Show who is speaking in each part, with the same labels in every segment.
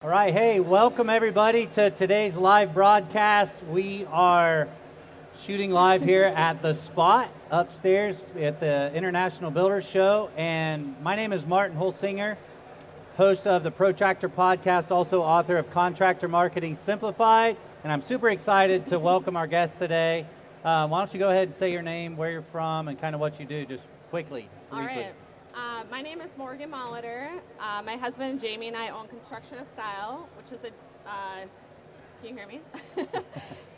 Speaker 1: All right, hey, welcome everybody to today's live broadcast. We are shooting live here at the Spot upstairs at the International Builders Show, and my name is Martin Holsinger, host of the Protractor podcast, also author of Contractor Marketing Simplified, and I'm super excited to welcome our guest today. Why don't you go ahead and say your name, where you're from, and kind of what you do, just quickly, briefly.
Speaker 2: All right. My name is Morgan Molitor. My husband Jamie and I own Construction of Style, which is a, can you hear me?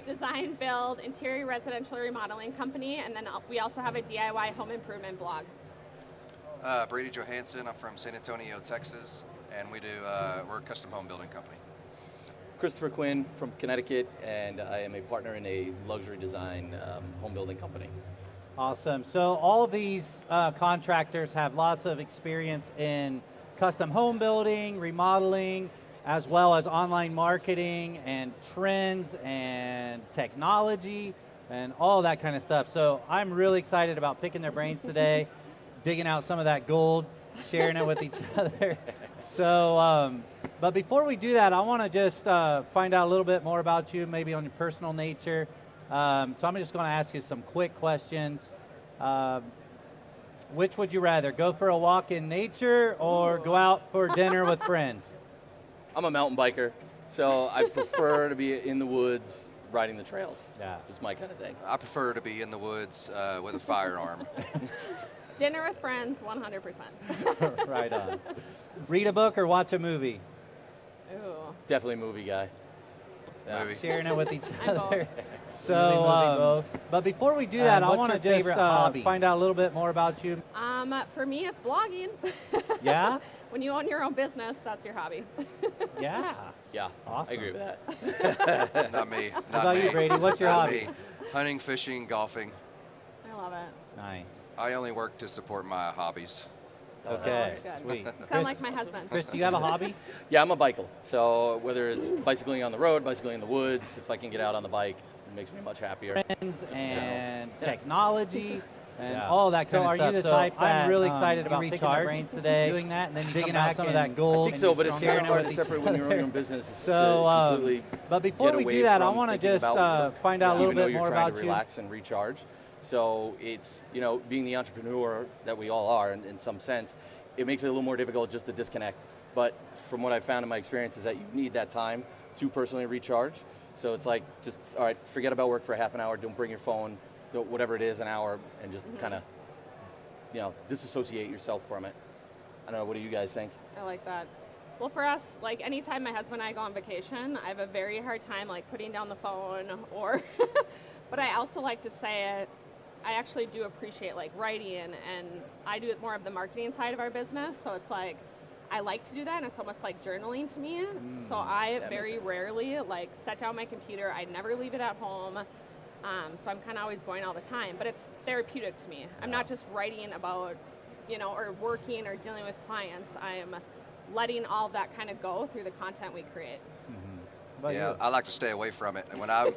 Speaker 2: Design, build, interior residential remodeling company, and then we also have a DIY home improvement blog.
Speaker 3: Brady Johanson. I'm from San Antonio, Texas, and we're a custom home building company.
Speaker 4: Christopher Quinn from Connecticut, and I am a partner in a luxury design home building company.
Speaker 1: Awesome. So all of these contractors have lots of experience in custom home building, remodeling, as well as online marketing and trends and technology and all that kind of stuff. So I'm really excited about picking their brains today, digging out some of that gold, sharing it with each other. So, but before we do that, I want to just find out a little bit more about you, maybe on your personal nature. So I'm just going to ask you some quick questions. Which would you rather, go for a walk in nature or go out for dinner with friends?
Speaker 4: I'm a mountain biker, so I prefer to be in the woods riding the trails.
Speaker 1: Yeah.
Speaker 4: Just my kind of thing.
Speaker 3: I prefer to be in the woods with a firearm.
Speaker 2: Dinner with friends, 100%.
Speaker 1: Right on. Read a book or watch a movie?
Speaker 2: Ooh.
Speaker 4: Definitely a movie guy. Yeah.
Speaker 3: Movie.
Speaker 1: Sharing it with each
Speaker 2: I'm
Speaker 1: other.
Speaker 2: both.
Speaker 1: So, but before we do that, I
Speaker 5: what's
Speaker 1: want to
Speaker 5: your
Speaker 1: just
Speaker 5: favorite hobby?
Speaker 1: find out a little bit more about you.
Speaker 2: For me, it's blogging.
Speaker 1: Yeah?
Speaker 2: When you own your own business, that's your hobby.
Speaker 1: Yeah.
Speaker 4: Yeah,
Speaker 1: Awesome.
Speaker 4: I agree with that.
Speaker 3: Not me.
Speaker 1: How
Speaker 3: Not
Speaker 1: about
Speaker 3: me.
Speaker 1: you, Brady? What's your
Speaker 3: Not
Speaker 1: hobby?
Speaker 3: me. Hunting, fishing, golfing.
Speaker 2: I love it.
Speaker 1: Nice.
Speaker 3: I only work to support my hobbies.
Speaker 1: Okay,
Speaker 2: Sounds good.
Speaker 1: sweet.
Speaker 2: You sound like my husband.
Speaker 1: Chris, do you have a hobby?
Speaker 4: Yeah, I'm a biker. So whether it's bicycling on the road, bicycling in the woods, if I can get out on the bike, it makes me much happier.
Speaker 1: Friends
Speaker 4: in general.
Speaker 1: and technology and
Speaker 5: Yeah.
Speaker 1: all that
Speaker 5: So
Speaker 1: kind of
Speaker 5: are
Speaker 1: stuff.
Speaker 5: you the
Speaker 1: So
Speaker 5: type
Speaker 1: I'm
Speaker 5: that,
Speaker 1: really
Speaker 5: you
Speaker 1: excited about picking their
Speaker 5: recharge,
Speaker 1: brains today,
Speaker 5: doing that, and then you
Speaker 1: digging
Speaker 5: come
Speaker 1: out
Speaker 5: back
Speaker 1: some of
Speaker 5: and-
Speaker 1: that gold.
Speaker 4: I think so, but it's
Speaker 1: sharing
Speaker 4: kind of
Speaker 1: it
Speaker 4: hard
Speaker 1: with
Speaker 4: to
Speaker 1: each
Speaker 4: separate when you're
Speaker 1: other.
Speaker 4: in your own business.
Speaker 1: So,
Speaker 4: to completely
Speaker 1: but before
Speaker 4: get
Speaker 1: we
Speaker 4: away
Speaker 1: do that, I
Speaker 4: from
Speaker 1: want to
Speaker 4: thinking
Speaker 1: just
Speaker 4: about work,
Speaker 1: find out a little
Speaker 4: even though
Speaker 1: bit
Speaker 4: you're
Speaker 1: more
Speaker 4: trying
Speaker 1: about
Speaker 4: to
Speaker 1: you.
Speaker 4: relax and recharge. So it's, being the entrepreneur that we all are in some sense, it makes it a little more difficult just to disconnect. But from what I've found in my experience is that you need that time to personally recharge. So it's like, just, all right, forget about work for a half an hour, don't bring your phone, whatever it is, an hour, and just kind of, disassociate yourself from it. I don't know, what do you guys think?
Speaker 2: I like that. Well, for us, like anytime my husband and I go on vacation, I have a very hard time like putting down the phone or, but I also like to say it. I actually do appreciate like writing, and I do more of the marketing side of our business. So it's like, I like to do that, and it's almost like journaling to me. So I
Speaker 4: that makes
Speaker 2: very
Speaker 4: sense.
Speaker 2: rarely like set down my computer. I never leave it at home. So I'm kind of always going all the time, but it's therapeutic to me. I'm not just writing about, or working or dealing with clients. I'm letting all of that kind of go through the content we create.
Speaker 1: But
Speaker 3: Yeah,
Speaker 1: you-
Speaker 3: I like to stay away from it. And when I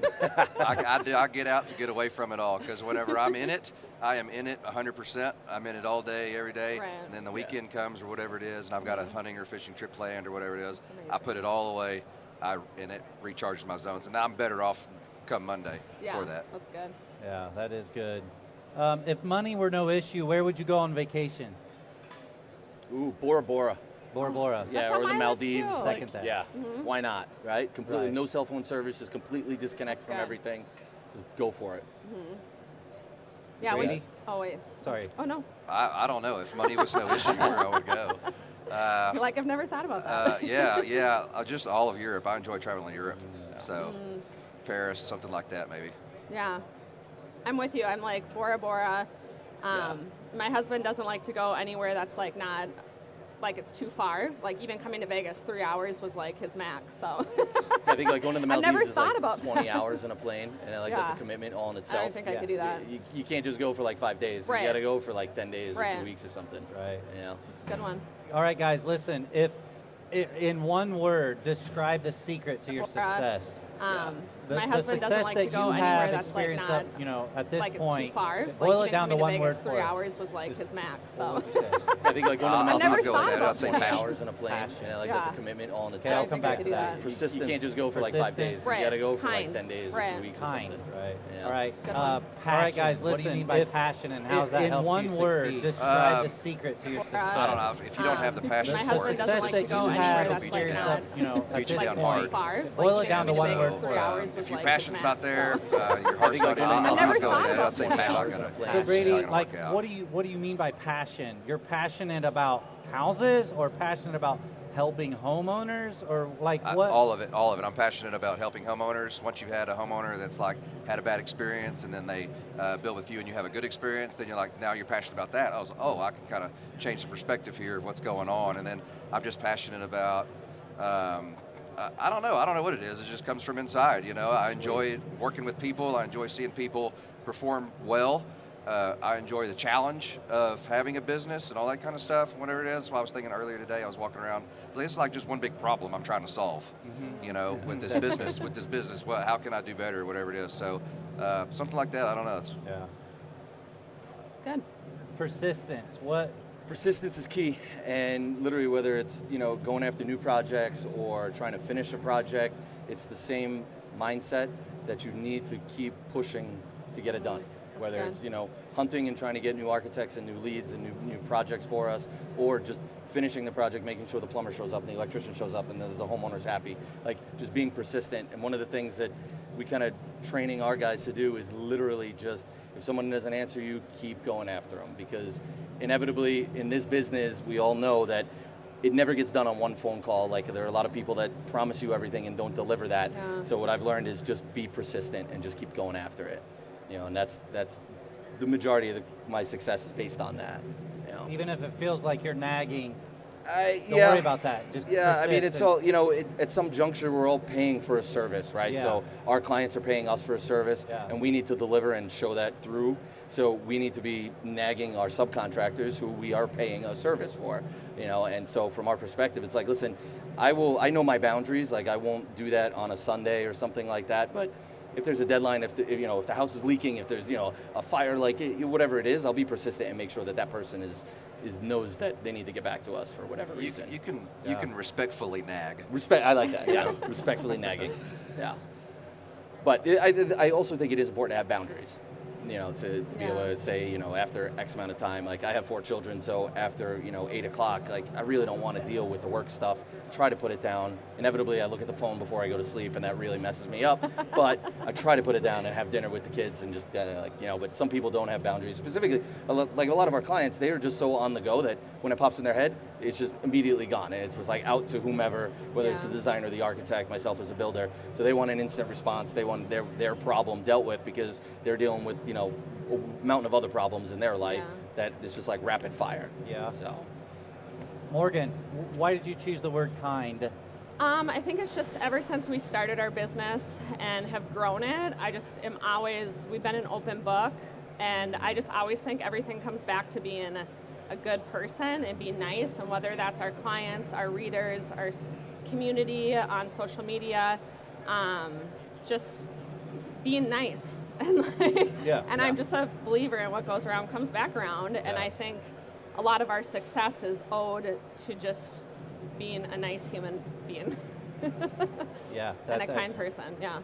Speaker 3: get out to get away from it all, because whenever I'm in it, I am in it 100%. I'm in it all day, every day.
Speaker 2: Right.
Speaker 3: And then the weekend comes or whatever it is, and I've got a hunting or fishing trip planned or whatever it is,
Speaker 2: That's amazing.
Speaker 3: I put it all away, and it recharges my zones. And I'm better off come Monday
Speaker 2: Yeah,
Speaker 3: for that.
Speaker 2: that's good.
Speaker 1: yeah, that is good. If money were no issue, where would you go on vacation?
Speaker 4: Ooh, Bora Bora.
Speaker 1: Bora Bora.
Speaker 4: Yeah,
Speaker 2: on
Speaker 4: or the
Speaker 2: my list,
Speaker 4: Maldives.
Speaker 2: too.
Speaker 1: Second that.
Speaker 4: Yeah, why not, right? Completely,
Speaker 1: Right.
Speaker 4: no cell phone service, just completely disconnect
Speaker 2: That's
Speaker 4: from
Speaker 2: good.
Speaker 4: everything. Just go for it.
Speaker 2: Yeah.
Speaker 1: Brady?
Speaker 2: Oh wait.
Speaker 1: Sorry.
Speaker 2: Oh no.
Speaker 3: I don't know. If money was no issue, where I would go.
Speaker 2: Like I've never thought about that.
Speaker 3: Yeah. Just all of Europe. I enjoy traveling Europe. So Paris, something like that, maybe.
Speaker 2: Yeah. I'm with you. I'm like Bora Bora. My husband doesn't like to go anywhere that's like not, like it's too far. Like even coming to Vegas, 3 hours was like his max. So
Speaker 4: I think like going to the
Speaker 2: I've
Speaker 4: Maldives
Speaker 2: never
Speaker 4: is
Speaker 2: thought
Speaker 4: like
Speaker 2: about
Speaker 4: 20
Speaker 2: that.
Speaker 4: hours in a plane, and that's a
Speaker 2: Yeah.
Speaker 4: commitment all in
Speaker 2: I
Speaker 4: itself.
Speaker 2: don't think I could do that.
Speaker 4: You can't just go for like 5 days.
Speaker 2: Right.
Speaker 4: You got to go for like 10 days or
Speaker 2: Right.
Speaker 4: 2 weeks or something.
Speaker 1: Right.
Speaker 2: It's a good one.
Speaker 1: All right, guys, listen. If in one word, describe the secret to your
Speaker 2: Bora.
Speaker 1: success. The,
Speaker 2: My
Speaker 1: the
Speaker 2: husband doesn't
Speaker 1: success
Speaker 2: like
Speaker 1: that
Speaker 2: to go
Speaker 1: you
Speaker 2: anywhere
Speaker 1: have
Speaker 2: that's like
Speaker 1: experienced
Speaker 2: not
Speaker 1: up, at this
Speaker 2: like it's
Speaker 1: point,
Speaker 2: too far.
Speaker 1: boil
Speaker 2: Like,
Speaker 1: it down to one word
Speaker 2: Vegas,
Speaker 1: for
Speaker 2: 3
Speaker 1: us.
Speaker 2: hours was like his max. So
Speaker 4: I think like going to the
Speaker 3: I'll
Speaker 4: mountains,
Speaker 2: never
Speaker 3: go with
Speaker 2: thought
Speaker 3: that.
Speaker 2: about
Speaker 3: I'd say
Speaker 4: 20
Speaker 3: passion.
Speaker 4: hours in a plane.
Speaker 1: Passion.
Speaker 4: Like that's a commitment all in
Speaker 1: Okay,
Speaker 4: itself.
Speaker 1: I'll come back to that.
Speaker 4: Persistence. You can't just go for like 5 days.
Speaker 1: Persistence.
Speaker 4: You got to go for like
Speaker 2: Kind.
Speaker 4: 10 days or
Speaker 2: Right.
Speaker 4: 2 weeks or
Speaker 1: Kind,
Speaker 4: something.
Speaker 1: right?
Speaker 4: Yeah.
Speaker 1: All right.
Speaker 2: Good one.
Speaker 1: All right, guys.
Speaker 5: What do
Speaker 1: Listen.
Speaker 5: you mean by
Speaker 1: if-
Speaker 5: passion, and how's that
Speaker 1: in
Speaker 5: help
Speaker 1: one
Speaker 5: you
Speaker 1: word,
Speaker 5: succeed?
Speaker 1: describe the secret to your success.
Speaker 3: I don't know. If you don't have the passion
Speaker 2: My
Speaker 3: for
Speaker 2: husband
Speaker 3: it,
Speaker 2: doesn't
Speaker 1: success
Speaker 2: like
Speaker 1: that
Speaker 2: to go
Speaker 1: you
Speaker 2: anywhere
Speaker 1: have
Speaker 2: that's like
Speaker 1: experienced
Speaker 2: not
Speaker 1: up, at
Speaker 3: Beat you
Speaker 1: this
Speaker 3: down
Speaker 2: too
Speaker 3: hard.
Speaker 2: far.
Speaker 1: Boil
Speaker 2: Like,
Speaker 1: it down to
Speaker 2: even
Speaker 1: one
Speaker 2: Vegas,
Speaker 1: word
Speaker 2: 3
Speaker 1: for us.
Speaker 2: hours was
Speaker 3: if your
Speaker 2: like
Speaker 3: passion's
Speaker 2: his
Speaker 3: not
Speaker 2: max.
Speaker 3: there,
Speaker 2: So.
Speaker 3: your heart's not in it.
Speaker 2: I never
Speaker 3: I'll go
Speaker 2: thought
Speaker 3: with that.
Speaker 2: about
Speaker 3: I'd say
Speaker 2: 20
Speaker 3: passion's
Speaker 2: hours
Speaker 3: gonna-
Speaker 2: in a plane.
Speaker 1: So
Speaker 3: passion's
Speaker 1: Brady,
Speaker 3: not gonna
Speaker 1: like,
Speaker 3: work out.
Speaker 1: what do you mean by passion? You're passionate about houses, or passionate about helping homeowners, or like what?
Speaker 3: All of it. I'm passionate about helping homeowners. Once you've had a homeowner that's like had a bad experience, and then they build with you, and you have a good experience, then you're like, now you're passionate about that. I can kind of change the perspective here of what's going on, and then I'm just passionate about. I don't know what it is. It just comes from inside. I enjoy working with people. I enjoy seeing people perform well. I enjoy the challenge of having a business and all that kind of stuff, whatever it is. Well, I was thinking earlier today, I was walking around, this is like just one big problem I'm trying to solve, with this business. Well, how can I do better, whatever it is. So something like that, I don't know.
Speaker 1: Yeah.
Speaker 2: It's good.
Speaker 1: Persistence. What?
Speaker 4: Persistence is key, and literally whether it's going after new projects or trying to finish a project, it's the same mindset that you need to keep pushing to get it done. Whether
Speaker 2: good.
Speaker 4: it's hunting and trying to get new architects and new leads and new projects for us, or just finishing the project, making sure the plumber shows up and the electrician shows up and the homeowner's happy. Like just being persistent. And one of the things that we kind of training our guys to do is literally just, if someone doesn't answer you, keep going after them, because inevitably in this business we all know that it never gets done on one phone call. Like there are a lot of people that promise you everything and don't deliver that.
Speaker 2: Yeah.
Speaker 4: So what I've learned is just be persistent and just keep going after it. And that's the majority of my success is based on that.
Speaker 1: Even if it feels like you're nagging, don't
Speaker 4: yeah.
Speaker 1: worry about that. Just
Speaker 4: Yeah, I mean,
Speaker 1: persist
Speaker 4: it's all, at some juncture, we're all paying for a service, right?
Speaker 1: Yeah.
Speaker 4: So our clients are paying us for a service,
Speaker 1: Yeah.
Speaker 4: and we need to deliver and show that through. So we need to be nagging our subcontractors who we are paying a service for, and so from our perspective, it's like, listen, I know my boundaries, like I won't do that on a Sunday or something like that, but if there's a deadline, if the house is leaking, if there's a fire, like whatever it is, I'll be persistent and make sure that person knows that they need to get back to us for whatever reason.
Speaker 3: You can respectfully nag.
Speaker 4: Respect. I like that. Yes, respectfully nagging. Yeah, but I also think it is important to have boundaries. To be able to say, after X amount of time, like I have 4 children, so after 8 o'clock, like I really don't want to deal with the work stuff. Try to put it down. Inevitably, I look at the phone before I go to sleep, and that really messes me up. But I try to put it down and have dinner with the kids, and just But some people don't have boundaries. Specifically, like a lot of our clients, they are just so on the go that when it pops in their head, it's just immediately gone, and it's just like out to whomever, whether it's the designer, the architect, myself as a builder. So they want an instant response. They want their problem dealt with because they're dealing with a mountain of other problems in their life that it's just like rapid fire.
Speaker 1: Yeah.
Speaker 4: So,
Speaker 1: Morgan, why did you choose the word kind?
Speaker 2: I think it's just ever since we started our business and have grown it, we've been an open book, and I just always think everything comes back to being a good person and being nice, and whether that's our clients, our readers, our community on social media, just being nice. And I'm just a believer in what goes around comes back around, and I think a lot of our success is owed to just being a nice human being.
Speaker 1: Yeah,
Speaker 2: and
Speaker 1: that's
Speaker 2: a kind person. Yeah.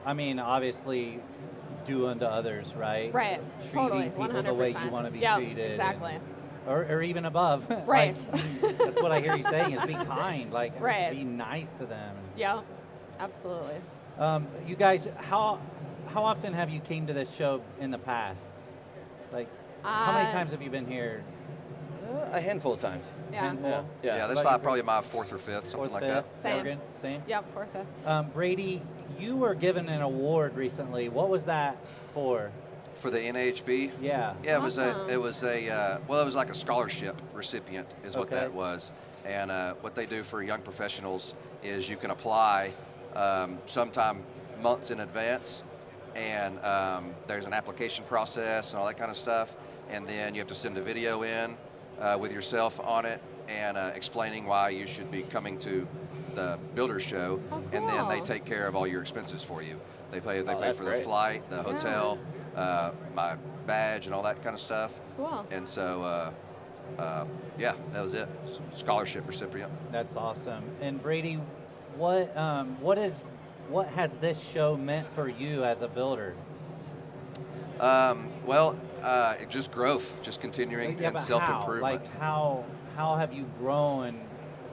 Speaker 1: I mean, obviously, do unto others, right?
Speaker 2: Right.
Speaker 1: Treating
Speaker 2: Totally.
Speaker 1: people
Speaker 2: 100%.
Speaker 1: the way you want to be
Speaker 2: Yeah,
Speaker 1: treated.
Speaker 2: exactly.
Speaker 1: Or even above.
Speaker 2: Right.
Speaker 1: Like, that's what I hear you saying is be kind. Like,
Speaker 2: Right.
Speaker 1: be nice to them.
Speaker 2: Yeah. Absolutely.
Speaker 1: You guys, how often have you came to this show in the past? Like, how many times have you been here?
Speaker 4: a handful of times.
Speaker 2: Yeah.
Speaker 1: Handful?
Speaker 3: Yeah, this is
Speaker 1: About
Speaker 3: probably my 4th or 5th, something
Speaker 1: Fourth,
Speaker 3: like
Speaker 1: fifth?
Speaker 3: that.
Speaker 2: Same.
Speaker 1: Morgan, same?
Speaker 2: Yep. 4th, 5th.
Speaker 1: Brady, you were given an award recently. What was that for?
Speaker 3: For the NAHB.
Speaker 1: Yeah.
Speaker 3: Yeah,
Speaker 2: Awesome.
Speaker 3: it was like a scholarship recipient is what
Speaker 1: Okay.
Speaker 3: that was. And what they do for young professionals is you can apply sometime months in advance, and there's an application process and all that kind of stuff. And then you have to send a video in with yourself on it, and explaining why you should be coming to the builder show,
Speaker 2: Oh,
Speaker 3: and then they
Speaker 2: cool.
Speaker 3: take care of all your expenses for you. They pay
Speaker 4: that's
Speaker 3: for the
Speaker 4: great.
Speaker 3: flight, the hotel, my badge, and all that kind of stuff.
Speaker 2: Cool.
Speaker 3: And so, yeah, that was it. Scholarship recipient.
Speaker 1: That's awesome. And Brady, what has this show meant for you as a builder?
Speaker 3: Well, just growth, just continuing
Speaker 1: Yeah,
Speaker 3: and
Speaker 1: but
Speaker 3: self-improvement.
Speaker 1: Like how have you grown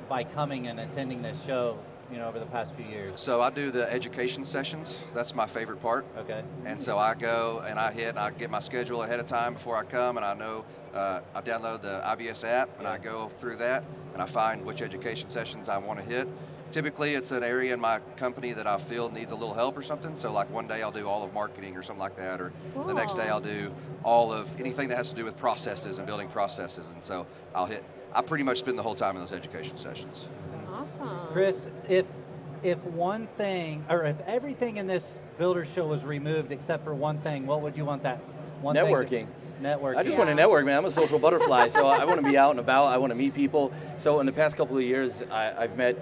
Speaker 1: by coming and attending this show, over the past few years?
Speaker 3: So I do the education sessions. That's my favorite part.
Speaker 1: Okay.
Speaker 3: And so I go and I get my schedule ahead of time before I come, and I know I download the IBS app and I go through that and I find which education sessions I want to hit. Typically, it's an area in my company that I feel needs a little help or something. So like one day I'll do all of marketing or something like that, or the next day
Speaker 2: Cool.
Speaker 3: I'll do all of anything that has to do with processes and building processes. And so I pretty much spend the whole time in those education sessions.
Speaker 2: Awesome.
Speaker 1: Chris, if one thing, or if everything in this builder show was removed except for one thing, what would you want that one
Speaker 4: Networking.
Speaker 1: thing? Networking.
Speaker 4: I just
Speaker 2: Yeah.
Speaker 4: want to network, man. I'm a social butterfly, so I want to be out and about. I want to meet people. So in the past couple of years, I've met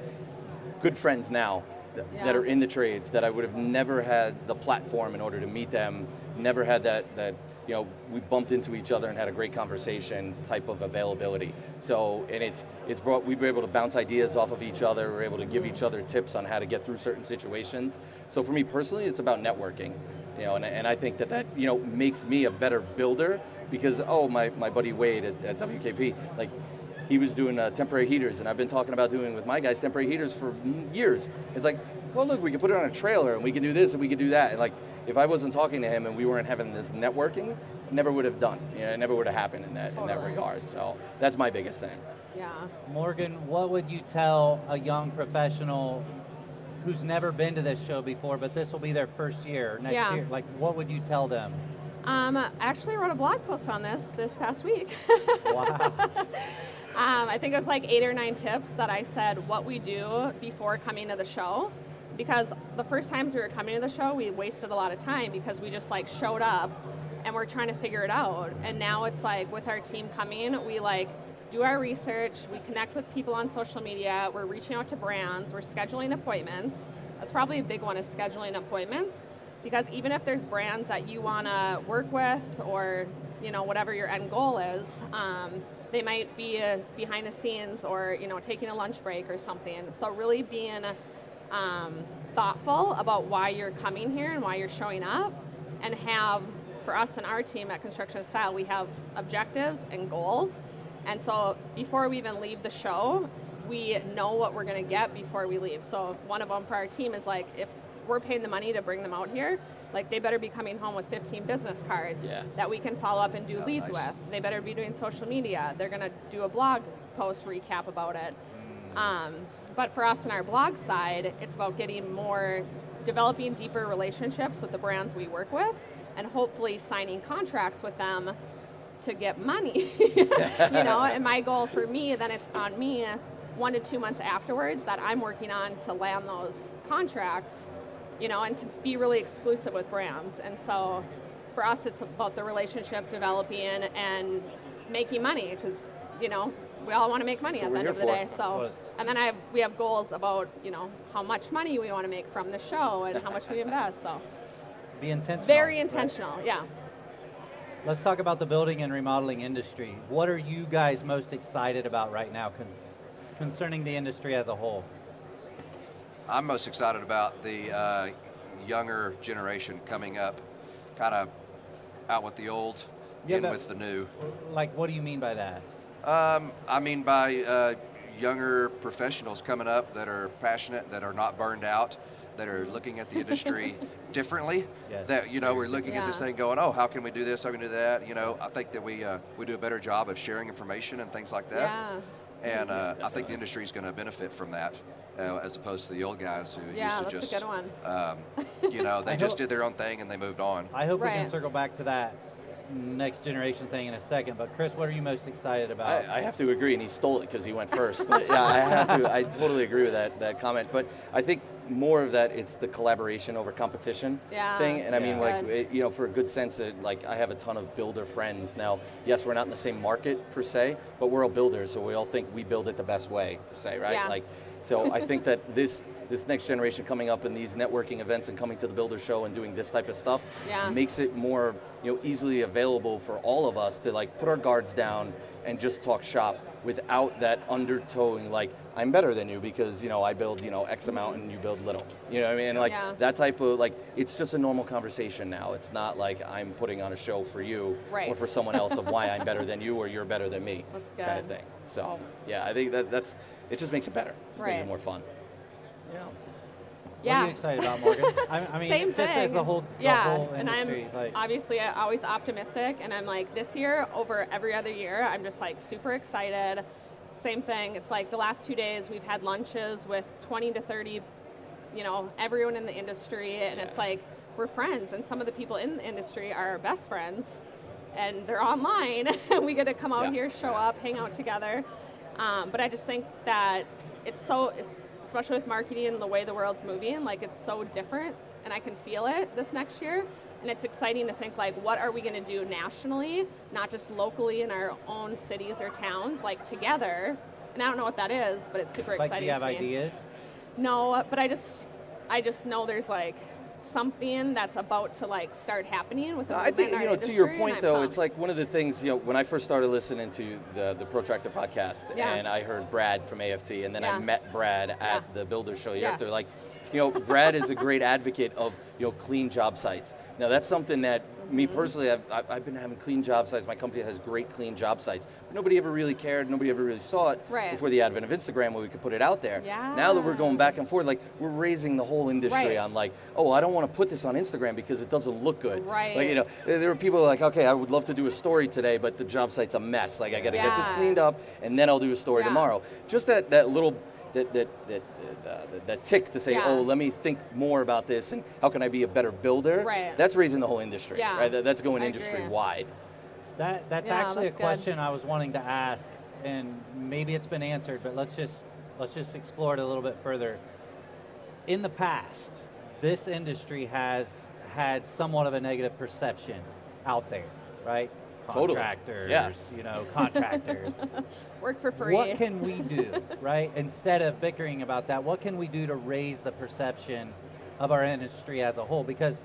Speaker 4: good friends now that
Speaker 2: Yeah.
Speaker 4: are in the trades that I would have never had the platform in order to meet them, never had that we bumped into each other and had a great conversation type of availability. So, and we were able to bounce ideas off of each other. We're able to give each other tips on how to get through certain situations. So for me personally, it's about networking, and I think that makes me a better builder because, my buddy Wade at WKP, like, he was doing temporary heaters, and I've been talking about doing with my guys temporary heaters for years. It's like, well, look, we can put it on a trailer, and we can do this, and we can do that. And like, if I wasn't talking to him and we weren't having this networking, it never would have done. It never would have happened in that
Speaker 2: Totally.
Speaker 4: regard. So that's my biggest thing.
Speaker 2: Yeah.
Speaker 1: Morgan, what would you tell a young professional who's never been to this show before, but this will be their first year, next
Speaker 2: Yeah.
Speaker 1: year? Like, what would you tell them?
Speaker 2: I actually wrote a blog post on this past week.
Speaker 1: Wow.
Speaker 2: I think it was like 8 or 9 tips that I said what we do before coming to the show. Because the first times we were coming to the show, we wasted a lot of time because we just like showed up and we're trying to figure it out. And now it's like with our team coming, we like do our research, we connect with people on social media, we're reaching out to brands, we're scheduling appointments. That's probably a big one, is scheduling appointments. Because even if there's brands that you want to work with, or whatever your end goal is, they might be behind the scenes or taking a lunch break or something. So really being thoughtful about why you're coming here and why you're showing up, and have, for us and our team at Construction Style, we have objectives and goals. And so before we even leave the show, we know what we're going to get before we leave. So one of them for our team is like, if we're paying the money to bring them out here, like they better be coming home with 15 business cards that we can follow up and do leads with. They better be doing social media. They're going to do a blog post recap about it. But for us in our blog side, it's about developing deeper relationships with the brands we work with, and hopefully signing contracts with them to get money. And my goal for me, then it's on me 1 to 2 months afterwards that I'm working on to land those contracts, and to be really exclusive with brands. And so for us, it's about the relationship developing and making money, because, we all want to make money at the end of the day. So, and then we have goals about, how much money we want to make from the show and how much we invest. So
Speaker 1: Be intentional.
Speaker 2: very intentional, yeah.
Speaker 1: Let's talk about the building and remodeling industry. What are you guys most excited about right now concerning the industry as a whole?
Speaker 3: I'm most excited about the younger generation coming up, kind of out with the old, in with the new.
Speaker 1: Like, what do you mean by that?
Speaker 3: I mean by younger professionals coming up that are passionate, that are not burned out, that are looking at the industry differently.
Speaker 1: Yes.
Speaker 3: That we're looking at this thing going, oh, how can we do this? How can we do that? I think that we do a better job of sharing information and things like that.
Speaker 2: Yeah.
Speaker 3: And I think the industry is going to benefit from that, as opposed to the old guys who used to
Speaker 2: that's
Speaker 3: just,
Speaker 2: a good one.
Speaker 3: they just did their own thing and they moved on.
Speaker 1: I hope we
Speaker 2: Right.
Speaker 1: can circle back to that next generation thing in a second, but Chris, what are you most excited about?
Speaker 4: I have to agree, and he stole it because he went first. But yeah, I totally agree with that comment. But I think more of that, it's the collaboration over competition thing. And I mean, like, for a good sense, like, I have a ton of builder friends now. Yes, we're not in the same market per se, but we're all builders, so we all think we build it the best way, per se, right?
Speaker 2: Yeah.
Speaker 4: Like, so I think that this next generation coming up in these networking events and coming to the builder show and doing this type of stuff makes it more, easily available for all of us to, like, put our guards down and just talk shop without that undertowing, like, I'm better than you because, I build, X amount and you build little. You know what I mean? And, like, that type of, like, it's just a normal conversation now. It's not like I'm putting on a show for you or for someone else of why I'm better than you or you're better than me.
Speaker 2: That's good.
Speaker 4: Kind of thing. So, yeah, I think that's, it just makes it better. It makes it more fun. Yeah.
Speaker 1: What are you excited about, Morgan? I mean,
Speaker 2: Same
Speaker 1: just
Speaker 2: thing.
Speaker 1: as the whole
Speaker 2: and
Speaker 1: industry.
Speaker 2: I'm obviously always optimistic, and I'm like, this year over every other year, I'm just like super excited. Same thing. It's like the last 2 days we've had lunches with 20 to 30, everyone in the industry, and it's like we're friends, and some of the people in the industry are our best friends, and they're online. We get to come out here, show up, hang out together. But I just think that it's especially with marketing and the way the world's moving, like, it's so different, and I can feel it this next year. And it's exciting to think, like, what are we going to do nationally, not just locally in our own cities or towns, like, together. And I don't know what that is, but it's super exciting to me.
Speaker 1: Do you have ideas?
Speaker 2: No, but I just know there's, like, something that's about to, like, start happening with
Speaker 4: I think,
Speaker 2: in our
Speaker 4: to your
Speaker 2: industry,
Speaker 4: point, though, it's like one of the things, when I first started listening to the Protractor podcast, and I heard Brad from AFT, and then I met Brad at the Builder Show year after, like, Brad is a great advocate of, clean job sites. Now, that's something that me personally, I've been having clean job sites. My company has great clean job sites. But nobody ever really cared. Nobody ever really saw it before the advent of Instagram, where we could put it out there.
Speaker 2: Yeah.
Speaker 4: Now that we're going back and forth, like, we're raising the whole industry on, like, oh, I don't want to put this on Instagram because it doesn't look good.
Speaker 2: Right.
Speaker 4: Like, there are people like, okay, I would love to do a story today, but the job site's a mess. Like, I got to get this cleaned up, and then I'll do a story tomorrow. Just that little that tick to say, oh, let me think more about this and how can I be a better builder?
Speaker 2: Right.
Speaker 4: That's raising the whole industry.
Speaker 2: Yeah.
Speaker 4: Right? That's going
Speaker 2: I
Speaker 4: industry
Speaker 2: agree.
Speaker 4: wide.
Speaker 1: That's actually a question I was wanting to ask, and maybe it's been answered, but let's just explore it a little bit further. In the past, this industry has had somewhat of a negative perception out there, right? Contractors, contractors.
Speaker 2: Work for free.
Speaker 1: What can we do, right? Instead of bickering about that, what can we do to raise the perception of our industry as a whole? Because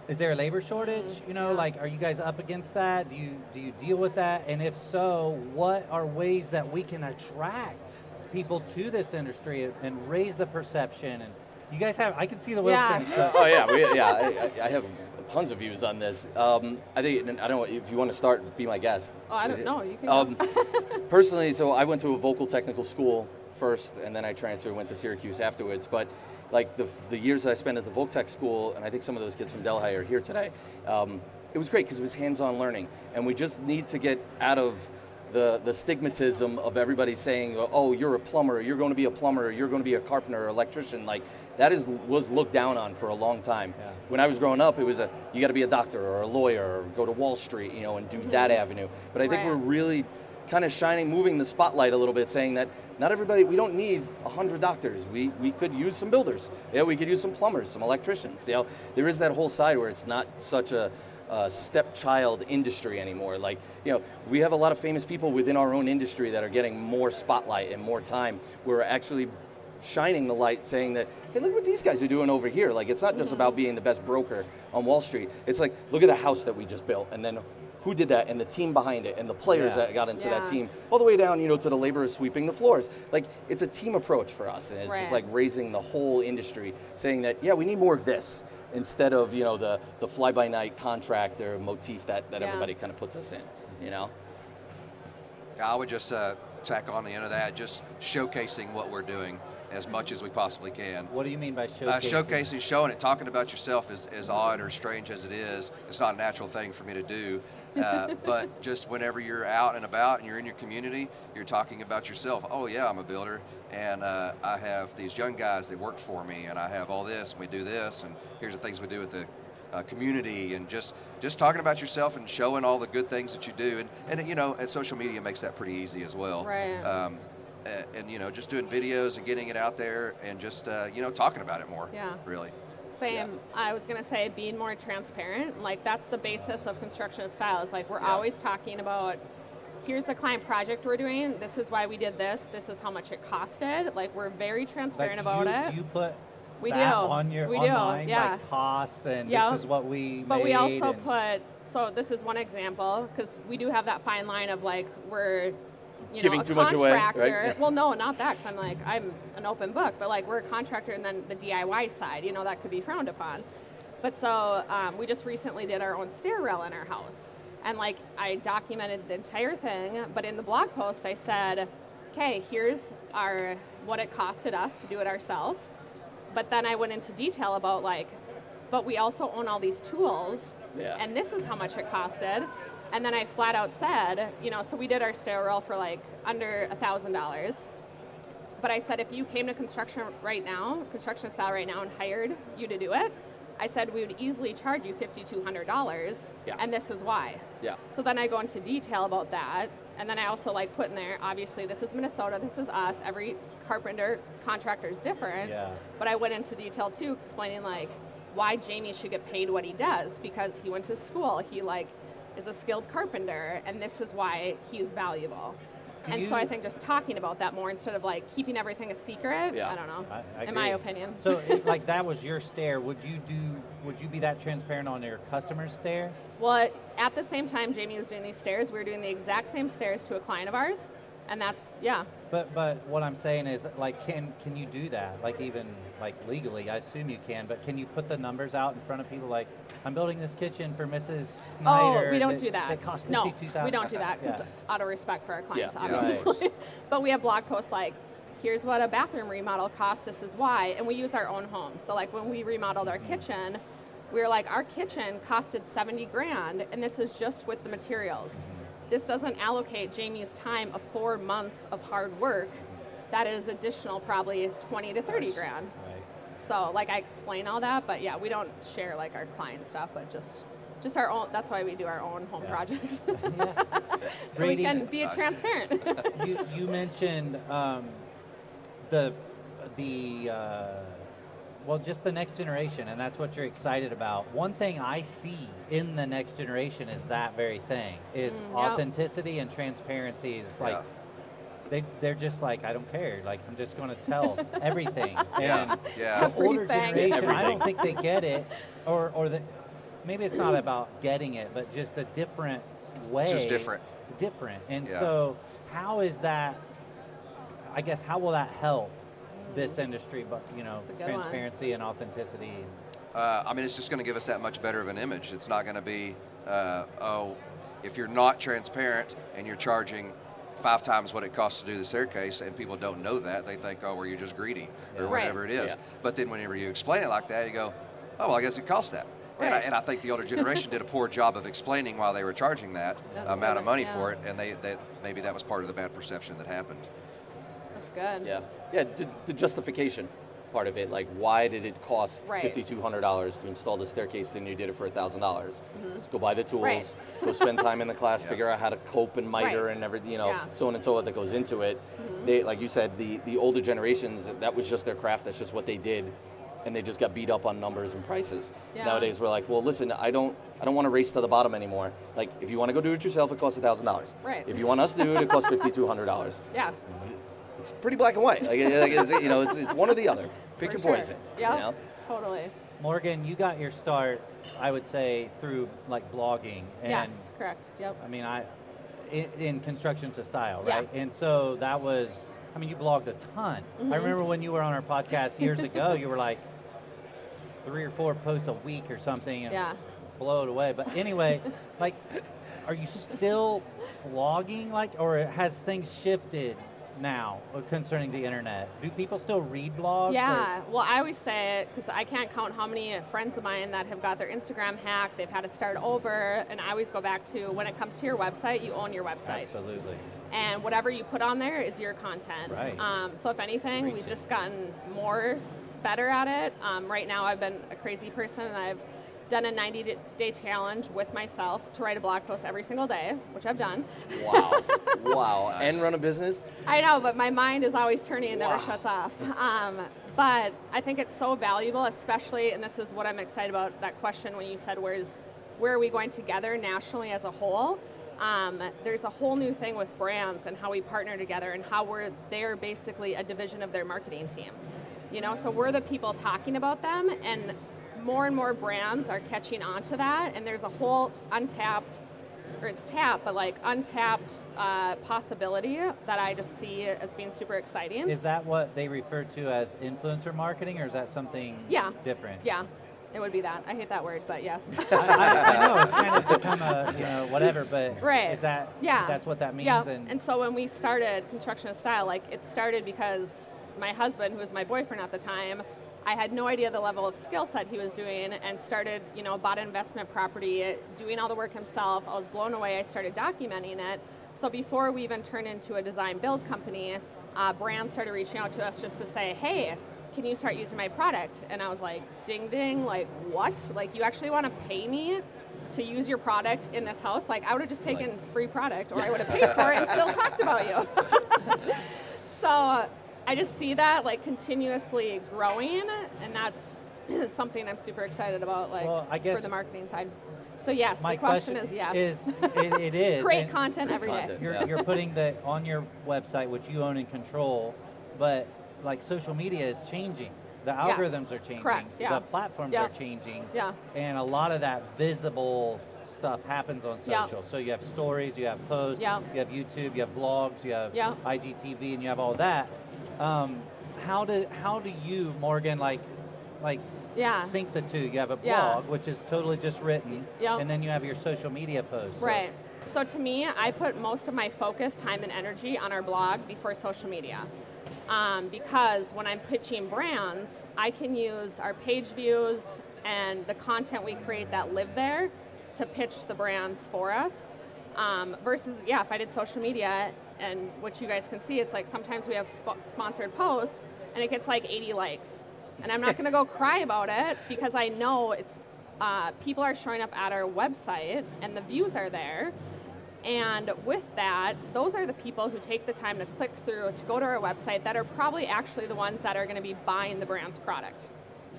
Speaker 1: is there a labor shortage? Like, are you guys up against that? Do you deal with that? And if so, what are ways that we can attract people to this industry and raise the perception? And you guys I can see the wheels turning. So.
Speaker 4: Oh yeah, I have tons of views on this. I think, I don't know, if you want to start, be my guest.
Speaker 2: Oh, I don't know. You can.
Speaker 4: Personally, so I went to a vocal technical school first, and then I transferred, went to Syracuse afterwards. But like the years that I spent at the Voc Tech school, and I think some of those kids from Delhi are here today, it was great because it was hands-on learning, and we just need to get out of the stigmatism of everybody saying, oh, you're a plumber, you're going to be a plumber, you're going to be a carpenter or electrician. Like, that was looked down on for a long time. Yeah. When I was growing up, it was you got to be a doctor or a lawyer or go to Wall Street, and do that avenue. But I think we're really kind of moving the spotlight a little bit, saying that not everybody, we don't need 100 doctors. We could use some builders. Yeah, we could use some plumbers, some electricians. There is that whole side where it's not such a stepchild industry anymore. Like, we have a lot of famous people within our own industry that are getting more spotlight and more time. We're actually shining the light, saying that, hey, look what these guys are doing over here. Like, it's not just about being the best broker on Wall Street. It's like, look at the house that we just built, and then who did that, and the team behind it, and the players that got into that team, all the way down, to the laborers sweeping the floors. Like, it's a team approach for us, and it's just like raising the whole industry, saying that, we need more of this, instead of, the fly-by-night contractor motif that everybody kind of puts us in,
Speaker 3: I would just tack on the end of that, just showcasing what we're doing as much as we possibly can.
Speaker 1: What do you mean by showcasing?
Speaker 3: Showcasing, showing it, talking about yourself, as odd or strange as it is. It's not a natural thing for me to do. But just whenever you're out and about and you're in your community, you're talking about yourself. Oh yeah, I'm a builder, and I have these young guys that work for me, and I have all this, and we do this, and here's the things we do with community, and just talking about yourself and showing all the good things that you do. And and social media makes that pretty easy as well.
Speaker 2: Right.
Speaker 3: And just doing videos and getting it out there, and just talking about it more.
Speaker 2: Yeah.
Speaker 3: Really.
Speaker 2: Same.
Speaker 3: Yeah.
Speaker 2: I was going to say being more transparent. Like, that's the basis of construction of style. Is like, we're always talking about, here's the client project we're doing. This is why we did this. This is how much it costed. Like, we're very transparent about it.
Speaker 1: Do you put
Speaker 2: We
Speaker 1: that
Speaker 2: do.
Speaker 1: on your
Speaker 2: We do,
Speaker 1: online,
Speaker 2: yeah.
Speaker 1: like costs, and
Speaker 2: Yeah.
Speaker 1: this is what we
Speaker 2: But
Speaker 1: made?
Speaker 2: we also
Speaker 1: and-
Speaker 2: put, so this is one example, because we do have that fine line of like, we're,
Speaker 4: Giving
Speaker 2: a
Speaker 4: too much away, right?
Speaker 2: contractor. Well, no, not that, because I'm an open book, but like, we're a contractor, and then the DIY side, that could be frowned upon. But so we just recently did our own stair rail in our house. And like, I documented the entire thing, but in the blog post I said, okay, here's what it costed us to do it ourselves. But then I went into detail about like, but we also own all these tools, and this is how much it costed. And then I flat out said, so we did our stair rail for like under $1,000. But I said, if you came to construction style right now, and hired you to do it, I said we would easily charge you $5,200, and this is why.
Speaker 4: Yeah.
Speaker 2: So then I go into detail about that, and then I also like put in there, obviously this is Minnesota, this is us, every carpenter, contractor is different, but I went into detail too, explaining like why Jamie should get paid what he does, because he went to school, he like is a skilled carpenter, and this is why he's valuable. So I think just talking about that more instead of like keeping everything a secret, I don't know,
Speaker 1: I
Speaker 2: in my
Speaker 1: agree.
Speaker 2: opinion.
Speaker 1: So like that was your stair. Would you be that transparent on your customer's stair?
Speaker 2: Well, at the same time Jamie was doing these stairs, we were doing the exact same stairs to a client of ours, and that's,
Speaker 1: But what I'm saying is, like, can you do that? Like, even like legally, I assume you can. But can you put the numbers out in front of people? Like, I'm building this kitchen for Mrs. Snyder.
Speaker 2: Oh, we don't do that.
Speaker 1: It cost
Speaker 2: No,
Speaker 1: $52,000.
Speaker 2: we don't do that, because out of respect for our clients,
Speaker 4: Yeah.
Speaker 2: obviously. But we have blog posts like, here's what a bathroom remodel costs, this is why, and we use our own home. So like when we remodeled our kitchen, we were like, our kitchen costed $70,000, and this is just with the materials. This doesn't allocate Jamie's time of 4 months of hard work. That is additional probably 20 to 30 grand.
Speaker 1: Right.
Speaker 2: So like I explain all that, but we don't share like our client stuff, but just our own. That's why we do our own home projects. So
Speaker 1: Brady,
Speaker 2: we can be transparent.
Speaker 1: you mentioned just the next generation, and that's what you're excited about. One thing I see in the next generation is that very thing, is authenticity and transparency. Is like, they're just like, I don't care. Like, I'm just going to tell everything. And the older generation, I don't think they get it, or maybe it's not about getting it, but just a different way.
Speaker 3: It's just different.
Speaker 1: Different. And so how is that, I guess, how will that help this industry, but transparency and authenticity?
Speaker 3: It's just going to give us that much better of an image. It's not going to be, if you're not transparent and you're charging 5 times what it costs to do the staircase, and people don't know that, they think, well, you're just greedy or whatever it is. But then whenever you explain it like that, you go, oh, well, I guess it costs that. Right. And I think the older generation did a poor job of explaining why they were charging that amount of money for it, and they maybe that was part of the bad perception that happened.
Speaker 2: That's good.
Speaker 4: Yeah, the justification part of it, like why did it cost $5,200 to install the staircase and you did it for $1,000? Let's go buy the tools, go spend time in the class, figure out how to cope and miter and everything, so on and so on that goes into it. They, like you said, the older generations, that was just their craft, that's just what they did, and they just got beat up on numbers and prices. Nowadays we're like, well, listen, I don't want to race to the bottom anymore. Like, if you want to go do it yourself, it costs $1,000.
Speaker 2: Right.
Speaker 4: If you want us to do it, it costs $5,200.
Speaker 2: Yeah.
Speaker 4: It's pretty black and white. It's one or the other. Pick your poison.
Speaker 2: Yeah, totally.
Speaker 1: Morgan, you got your start, I would say, through like blogging. And
Speaker 2: yes, correct. Yep.
Speaker 1: I mean, in construction to style, right? And so that was, you blogged a ton. I remember when you were on our podcast years ago, you were like 3 or 4 posts a week or something, and blow it away. But anyway, like, are you still blogging, or has things shifted now concerning the internet? Do people still read blogs?
Speaker 2: Yeah, well, I always say it because I can't count how many friends of mine that have got their Instagram hacked, they've had to start over, and I always go back to, when it comes to your website, you own your website.
Speaker 1: Absolutely.
Speaker 2: And whatever you put on there is your content.
Speaker 1: Right.
Speaker 2: So if anything, we've just gotten better at it. Right now I've been a crazy person, and I've done a 90-day challenge with myself to write a blog post every single day, which I've done.
Speaker 4: Wow. Wow. And run a business?
Speaker 2: I know, but my mind is always turning and never shuts off. But I think it's so valuable, especially, and this is what I'm excited about, that question when you said, where are we going together nationally as a whole? There's a whole new thing with brands and how we partner together and how they're basically a division of their marketing team. You know, so we're the people talking about them, and more brands are catching on to that, and there's a whole untapped possibility that I just see as being super exciting.
Speaker 1: Is that what they refer to as influencer marketing, or is that something different?
Speaker 2: Yeah, it would be that. I hate that word, but yes.
Speaker 1: I know, it's kind of become a, whatever, but
Speaker 2: right.
Speaker 1: Is that, that's what that means?
Speaker 2: Yeah, and so when we started Construction of Style, it started because my husband, who was my boyfriend at the time, I had no idea the level of skill set he was doing, and started, bought an investment property, doing all the work himself. I was blown away. I started documenting it. So before we even turned into a design build company, brands started reaching out to us just to say, hey, can you start using my product? And I was like, ding, ding, what? You actually want to pay me to use your product in this house? I would have just taken free product, or I would have paid for it and still talked about you. So I just see that continuously growing, and that's something I'm super excited about,
Speaker 1: I guess
Speaker 2: for the marketing side. So yes,
Speaker 1: my
Speaker 2: the question is yes.
Speaker 1: It is.
Speaker 2: Create content every day.
Speaker 1: You're putting that on your website, which you own and control, but social media is changing. The algorithms are changing.
Speaker 2: Correct, yeah.
Speaker 1: The platforms are changing.
Speaker 2: Yeah.
Speaker 1: And a lot of that visible stuff happens on social.
Speaker 2: Yeah.
Speaker 1: So you have stories, you have posts, you have YouTube, you have vlogs, you have IGTV, and you have all that. How do you, Morgan, sync the two? You have a blog, which is totally just written, and then you have your social media posts.
Speaker 2: Right. So to me, I put most of my focus, time, and energy on our blog before social media. Because when I'm pitching brands, I can use our page views and the content we create that live there to pitch the brands for us. Versus, if I did social media, and what you guys can see, it's sometimes we have sponsored posts and it gets 80 likes. And I'm not going to go cry about it, because I know it's people are showing up at our website and the views are there. And with that, those are the people who take the time to click through to go to our website that are probably actually the ones that are going to be buying the brand's product.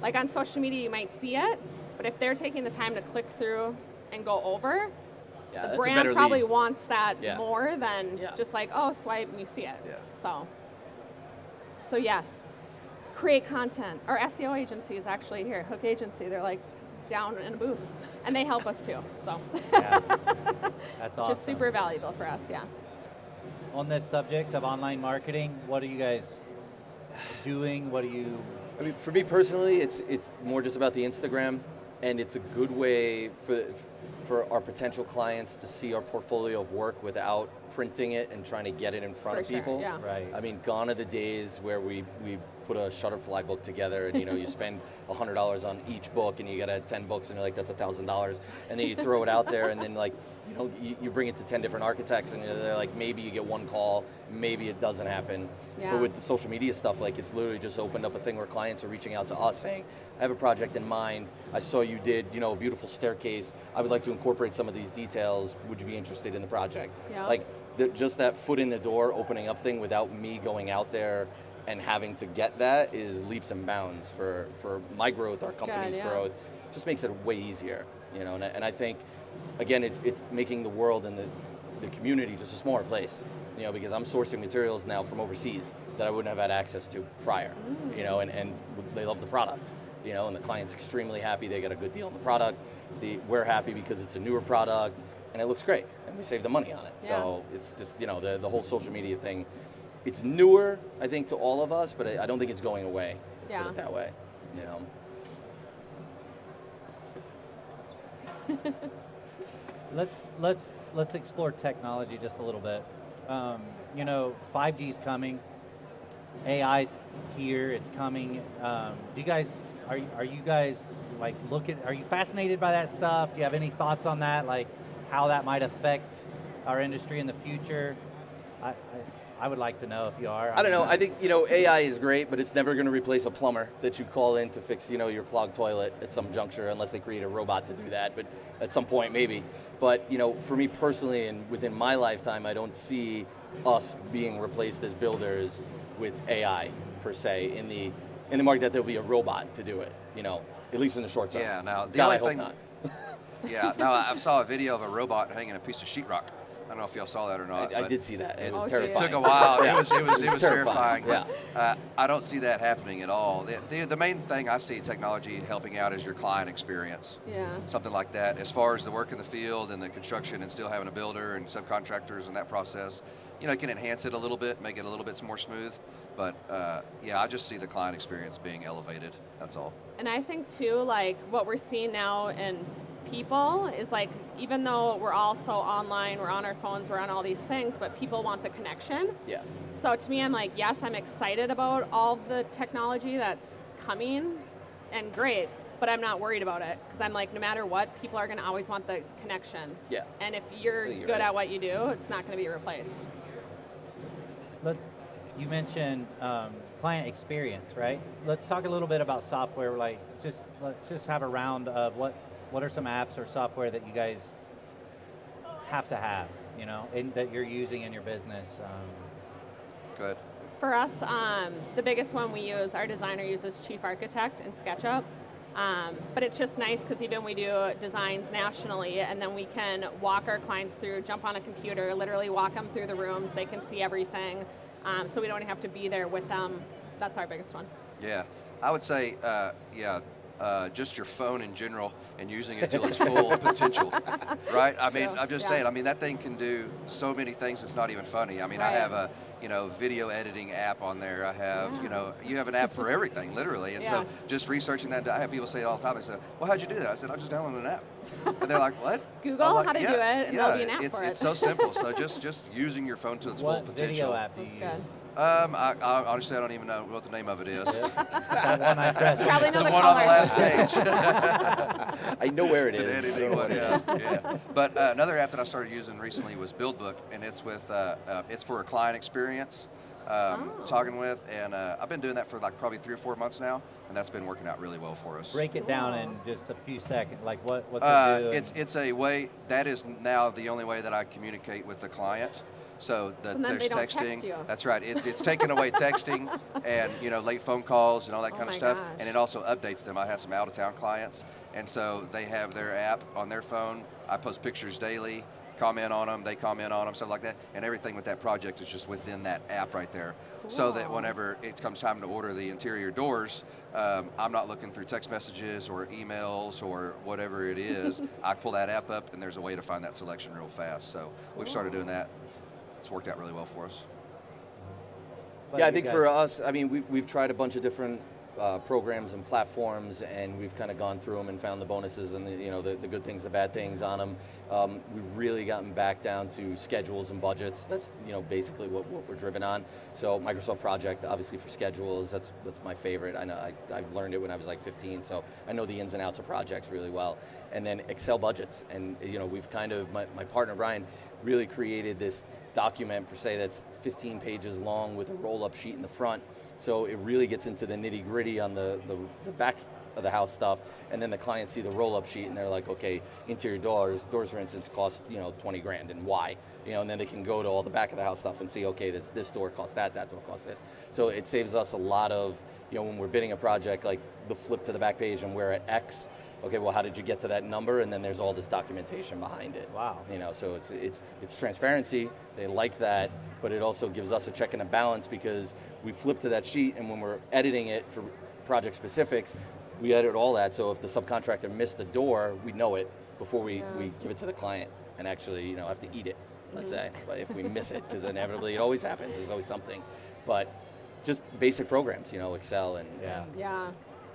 Speaker 2: On social media, you might see it, but if they're taking the time to click through and go over, the brand probably wants that more than just swipe and you see it. Yeah. So yes, create content. Our SEO agency is actually here, Hook Agency. They're down in a booth, and they help us too. So
Speaker 1: that's awesome.
Speaker 2: Just super valuable for us. Yeah.
Speaker 1: On this subject of online marketing, what are you guys doing? What do you?
Speaker 4: I mean, for me personally, it's more just about the Instagram, and it's a good way for our potential clients to see our portfolio of work without printing it and trying to get it in front of people.
Speaker 2: Yeah.
Speaker 1: Right.
Speaker 4: I mean, gone are the days where we put a Shutterfly book together, and you spend $100 on each book, and you get 10 books, and you're that's $1,000, and then you throw it out there, and then you bring it to 10 different architects, and they're maybe you get one call, maybe it doesn't happen.
Speaker 2: Yeah.
Speaker 4: But with the social media stuff, it's literally just opened up a thing where clients are reaching out to us saying, I have a project in mind. I saw you did, a beautiful staircase. I would like to incorporate some of these details. Would you be interested in the project?
Speaker 2: Yeah.
Speaker 4: Just that foot in the door, opening up thing without me going out there and having to get that is leaps and bounds for my growth, our company's growth. Just makes it way easier, and I think, again, it's making the world and the community just a smaller place, because I'm sourcing materials now from overseas that I wouldn't have had access to prior, and they love the product, and the client's extremely happy they got a good deal on the product. We're happy because it's a newer product and it looks great and we save the money on it. Yeah. So it's just, the whole social media thing. It's newer, I think, to all of us, but I don't think it's going away. Let's put it that way,
Speaker 1: Let's explore technology just a little bit. 5G's coming, AI's here, it's coming. Are you guys are you fascinated by that stuff? Do you have any thoughts on that, how that might affect our industry in the future? I would like to know if you are.
Speaker 4: I don't know. I think, AI is great, but it's never going to replace a plumber that you call in to fix, your clogged toilet at some juncture, unless they create a robot to do that. But at some point, maybe. But, for me personally, and within my lifetime, I don't see us being replaced as builders with AI per se in the market, that there'll be a robot to do it. At least in the short term.
Speaker 3: Yeah. Now the
Speaker 4: God,
Speaker 3: only
Speaker 4: I hope
Speaker 3: thing.
Speaker 4: not.
Speaker 3: Yeah. No, I saw a video of a robot hanging a piece of sheetrock. I don't know if y'all saw that or not.
Speaker 4: I did see that. It was
Speaker 2: Oh,
Speaker 4: terrifying.
Speaker 3: It took a while.
Speaker 4: Yeah.
Speaker 3: It was terrifying.
Speaker 4: Yeah.
Speaker 3: I don't see that happening at all. The main thing I see technology helping out is your client experience.
Speaker 2: Yeah.
Speaker 3: Something like that. As far as the work in the field and the construction and still having a builder and subcontractors and that process, it can enhance it a little bit, make it a little bit more smooth. But I just see the client experience being elevated. That's all.
Speaker 2: And I think too, like what we're seeing now in people is like, even though we're all so online, we're on our phones, we're on all these things, but people want the connection.
Speaker 4: Yeah.
Speaker 2: So to me, I'm like, yes, I'm excited about all the technology that's coming and great, but I'm not worried about it because I'm like, no matter what, people are going to always want the connection.
Speaker 4: Yeah.
Speaker 2: And if you're
Speaker 4: I think you're
Speaker 2: good
Speaker 4: right.
Speaker 2: at what you do, it's not going to be replaced.
Speaker 1: You mentioned client experience, right? Let's talk a little bit about software. Let's just have a round of what are some apps or software that you guys have to have, and that you're using in your business.
Speaker 3: Good.
Speaker 2: For us, the biggest one we use, our designer uses Chief Architect and SketchUp. But it's just nice because even we do designs nationally, and then we can walk our clients through, jump on a computer, literally walk them through the rooms. They can see everything, so we don't have to be there with them. That's our biggest one.
Speaker 3: Yeah. I would say, just your phone in general and using it till its full potential, right? I mean, I'm just saying, that thing can do so many things it's not even funny. I mean, I
Speaker 2: Right.
Speaker 3: have a, video editing app on there. I have, you have an app for everything, literally. And so just researching that, I have people say it all the time. They say, well, how'd you do that? I said, I just downloaded an app. And they're like, what?
Speaker 2: Google
Speaker 3: I'm like,
Speaker 2: how to do it, and there'll be an app
Speaker 3: it's,
Speaker 2: for it.
Speaker 3: It's so simple. So just using your phone to its full
Speaker 1: What
Speaker 3: potential.
Speaker 1: video app do you
Speaker 2: That's
Speaker 1: use?
Speaker 2: good.
Speaker 3: I honestly, I don't even know what the name of it is.
Speaker 1: The one I pressed.
Speaker 2: Probably
Speaker 3: It's
Speaker 2: know
Speaker 3: the
Speaker 2: the
Speaker 3: one on the
Speaker 2: color.
Speaker 3: last page.
Speaker 4: I know where it
Speaker 3: It's
Speaker 4: is.
Speaker 3: an editing one, yeah. But another app that I started using recently was BuildBook, and it's it's for a client experience. Talking with, and I've been doing that for like probably 3 or 4 months now, and that's been working out really well for us.
Speaker 1: Break it down in just a few seconds. Like what's it do?
Speaker 3: It's a way that is now the only way that I communicate with the client. So
Speaker 2: So then they
Speaker 3: there's
Speaker 2: don't
Speaker 3: texting.
Speaker 2: text you.
Speaker 3: That's right. It's taking away texting and late phone calls and all that
Speaker 2: Oh
Speaker 3: kind of
Speaker 2: my
Speaker 3: stuff.
Speaker 2: gosh.
Speaker 3: And it also updates them. I have some out of town clients, and so they have their app on their phone. I post pictures daily, comment on them, they comment on them, stuff like that. And everything with that project is just within that app right there. So that
Speaker 2: Cool.
Speaker 3: whenever it comes time to order the interior doors, I'm not looking through text messages or emails or whatever it is. I pull that app up, and there's a way to find that selection real fast. So we've started doing that. It's worked out really well for us.
Speaker 1: But
Speaker 4: Yeah, I
Speaker 1: you
Speaker 4: think
Speaker 1: guys-
Speaker 4: for us, we've tried a bunch of different programs and platforms, and we've kind of gone through them and found the bonuses and the good things, the bad things on them. We've really gotten back down to schedules and budgets. That's basically what we're driven on. So Microsoft Project, obviously for schedules, that's my favorite. I know I've learned it when I was like 15, so I know the ins and outs of projects really well. And then Excel budgets, and we've kind of my partner Brian really created this document per se that's 15 pages long with a roll-up sheet in the front. So it really gets into the nitty-gritty on the back of the house stuff, and then the clients see the roll-up sheet and they're like, okay, interior doors for instance cost 20 grand, and why? And then they can go to all the back of the house stuff and see, okay, this door costs that door costs this. So it saves us a lot of, when we're bidding a project, like the flip to the back page and we're at X. Okay, well, how did you get to that number? And then there's all this documentation behind it.
Speaker 1: Wow.
Speaker 4: So it's transparency. They like that, but it also gives us a check and a balance because we flip to that sheet, and when we're editing it for project specifics, we edit all that. So if the subcontractor missed the door, we know it before we give it to the client and actually have to eat it, let's say. But if we miss it, because inevitably it always happens, there's always something. But just basic programs, Excel and
Speaker 2: Yeah.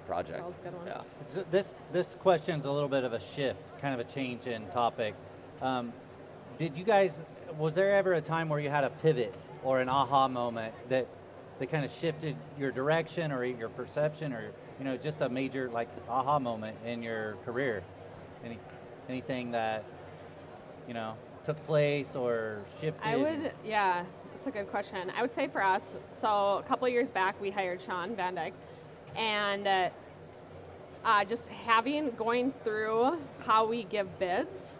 Speaker 4: Project.
Speaker 2: Excel's a good one.
Speaker 4: Yeah.
Speaker 1: So this question's a little bit of a shift, kind of a change in topic. Was there ever a time where you had a pivot or an aha moment that kind of shifted your direction or your perception, or just a major aha moment in your career? Anything that took place or shifted?
Speaker 2: It's That's a good question. I would say for us, so a couple of years back, we hired Sean Van Dyke, and just going through how we give bids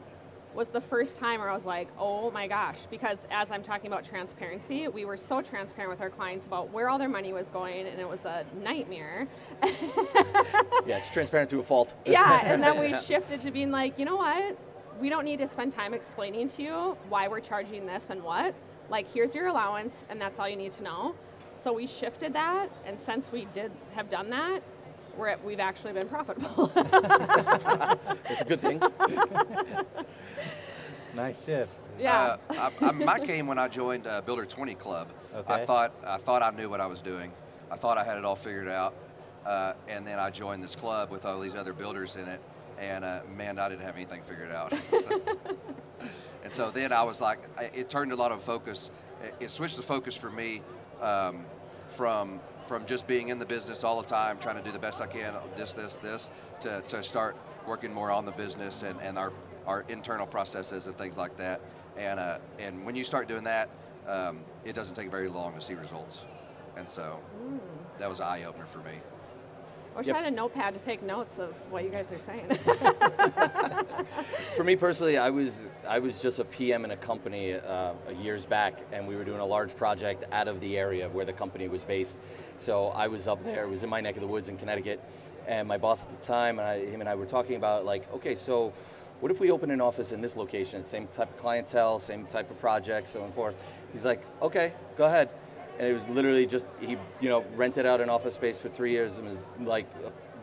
Speaker 2: was the first time where I was like, oh my gosh, because as I'm talking about transparency, we were so transparent with our clients about where all their money was going, and it was a nightmare.
Speaker 4: Yeah, it's transparent to a fault.
Speaker 2: Yeah, and then we shifted to being like, you know what? We don't need to spend time explaining to you why we're charging this and what. Like, here's your allowance, and that's all you need to know. So we shifted that, and since we have done that, we've actually been profitable.
Speaker 4: It's a good thing.
Speaker 1: Nice shift.
Speaker 2: Yeah.
Speaker 3: My came when I joined Builder 20 Club.
Speaker 1: Okay.
Speaker 3: I thought I knew what I was doing. I thought I had it all figured out. And then I joined this club with all these other builders in it, and man, I didn't have anything figured out. And so then I was like, it turned a lot of focus. It switched the focus for me from just being in the business all the time, trying to do the best I can, this, to start working more on the business and our internal processes and things like that. And when you start doing that, it doesn't take very long to see results. And so that was an eye-opener for me.
Speaker 2: I wish I had a notepad to take notes of what you guys are saying.
Speaker 4: For me personally, I was just a PM in a company years back, and we were doing a large project out of the area where the company was based. So I was up there. It was in my neck of the woods in Connecticut, and my boss at the time, him and I were talking about, like, okay, so what if we open an office in this location, same type of clientele, same type of projects, so on and forth. He's like, okay, go ahead. And it was literally just, he rented out an office space for 3 years and was like,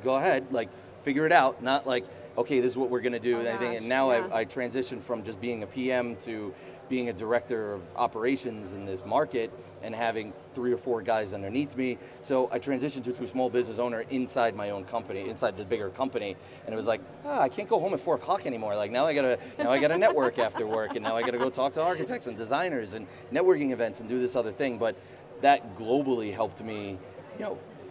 Speaker 4: go ahead, like, figure it out. Not like, okay, this is what we're going to do and anything. And now I transitioned from just being a PM to being a director of operations in this market and having 3 or 4 guys underneath me. So I transitioned to a small business owner inside my own company, inside the bigger company. And it was like, I can't go home at 4 o'clock anymore. Like, now I gotta network after work, and now I gotta go talk to architects and designers and networking events and do this other thing. But that globally helped me,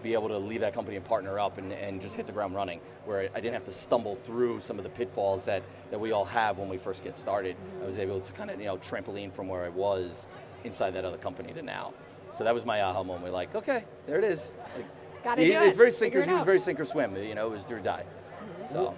Speaker 4: be able to leave that company and partner up and just hit the ground running, where I didn't have to stumble through some of the pitfalls that we all have when we first get started. I was able to kind of, trampoline from where I was inside that other company to now. So that was my aha moment. Like, okay, there it is. Like,
Speaker 2: Gotta do it.
Speaker 4: It's very
Speaker 2: Figure
Speaker 4: sink
Speaker 2: it
Speaker 4: or,
Speaker 2: out.
Speaker 4: very sink or swim. It was do or die. So.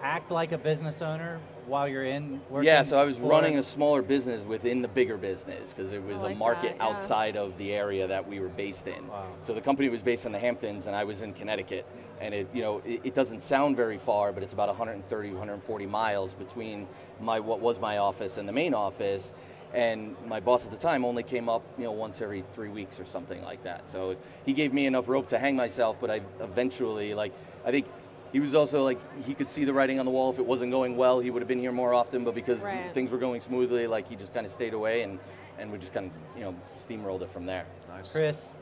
Speaker 1: Act like a business owner while you're in working.
Speaker 4: Yeah, so I was
Speaker 1: for-
Speaker 4: running a smaller business within the bigger business because it was
Speaker 2: I like
Speaker 4: a market
Speaker 2: that, yeah.
Speaker 4: outside of the area that we were based in.
Speaker 1: Wow.
Speaker 4: So the company was based in the Hamptons and I was in Connecticut. And it doesn't sound very far, but it's about 130, 140 miles between what was my office and the main office. And my boss at the time only came up, once every 3 weeks or something like that. So he gave me enough rope to hang myself, but I eventually, I think he was also like, he could see the writing on the wall. If it wasn't going well, he would have been here more often, but because
Speaker 2: Right.
Speaker 4: things were going smoothly, he just kind of stayed away and we just kind of, steamrolled it from there.
Speaker 3: Nice.
Speaker 1: Chris,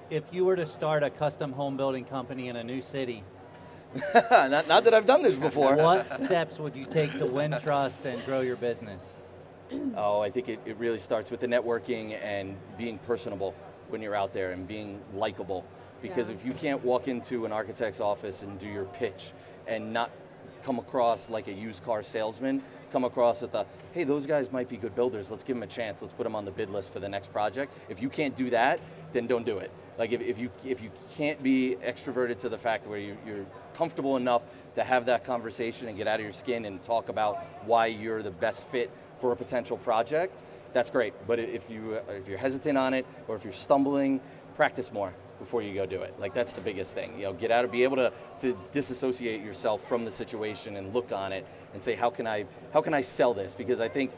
Speaker 1: if you were to start a custom home building company in a new city,
Speaker 4: not that I've done this before.
Speaker 1: what steps would you take to win trust and grow your business?
Speaker 4: Oh, I think it really starts with the networking and being personable when you're out there and being likable. Because
Speaker 2: Yeah.
Speaker 4: if you can't walk into an architect's office and do your pitch and not come across like a used car salesman, come across at hey, those guys might be good builders, let's give them a chance, let's put them on the bid list for the next project. If you can't do that, then don't do it. Like if you can't be extroverted to the fact where you're comfortable enough to have that conversation and get out of your skin and talk about why you're the best fit for a potential project, that's great. But if you're hesitant on it, or if you're stumbling, practice more before you go do it. Like, that's the biggest thing. Get out of, be able to disassociate yourself from the situation and look on it and say, how can I sell this? Because I think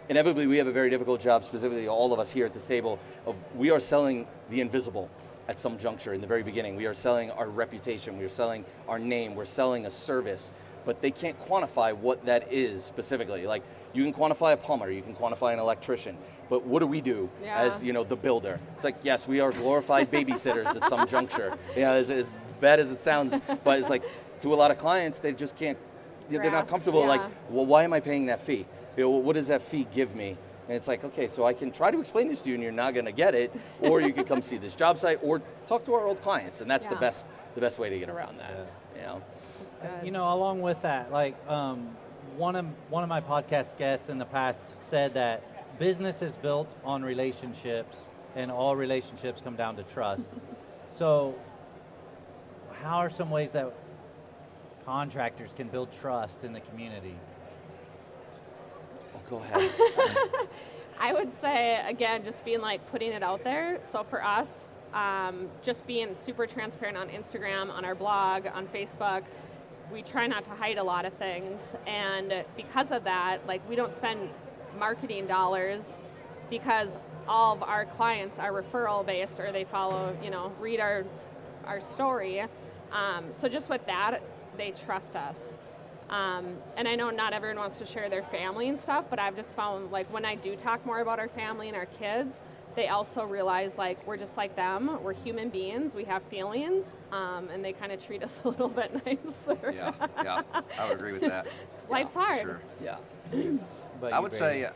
Speaker 4: inevitably we have a very difficult job, specifically all of us here at this table, of we are selling the invisible at some juncture in the very beginning. We are selling our reputation, we are selling our name, we're selling a service, but they can't quantify what that is specifically. Like, you can quantify a plumber, you can quantify an electrician, but what do we do as, the builder? It's like, yes, we are glorified babysitters at some juncture. As bad as it sounds, but it's like, to a lot of clients, they just can't, they're not
Speaker 2: Grasp,
Speaker 4: comfortable.
Speaker 2: yeah.
Speaker 4: Like, well, why am I paying that fee? What does that fee give me? And it's like, okay, so I can try to explain this to you and you're not gonna get it, or you could come see this job site or talk to our old clients, and that's the best way to get around that.
Speaker 2: Good.
Speaker 1: Along with that, one of my podcast guests in the past said that business is built on relationships and all relationships come down to trust. So how are some ways that contractors can build trust in the community?
Speaker 4: Oh, go ahead.
Speaker 2: I would say, again, just being like putting it out there. So for us, just being super transparent on Instagram, on our blog, on Facebook. We try not to hide a lot of things. And because of that, like we don't spend marketing dollars because all of our clients are referral based or they follow, read our story. So just with that, they trust us. And I know not everyone wants to share their family and stuff, but I've just found like when I do talk more about our family and our kids, they also realize like we're just like them. We're human beings. We have feelings, and they kind of treat us a little bit nicer.
Speaker 3: Yeah, I would agree with that.
Speaker 2: Life's hard.
Speaker 3: Sure.
Speaker 4: Yeah.
Speaker 3: I would say,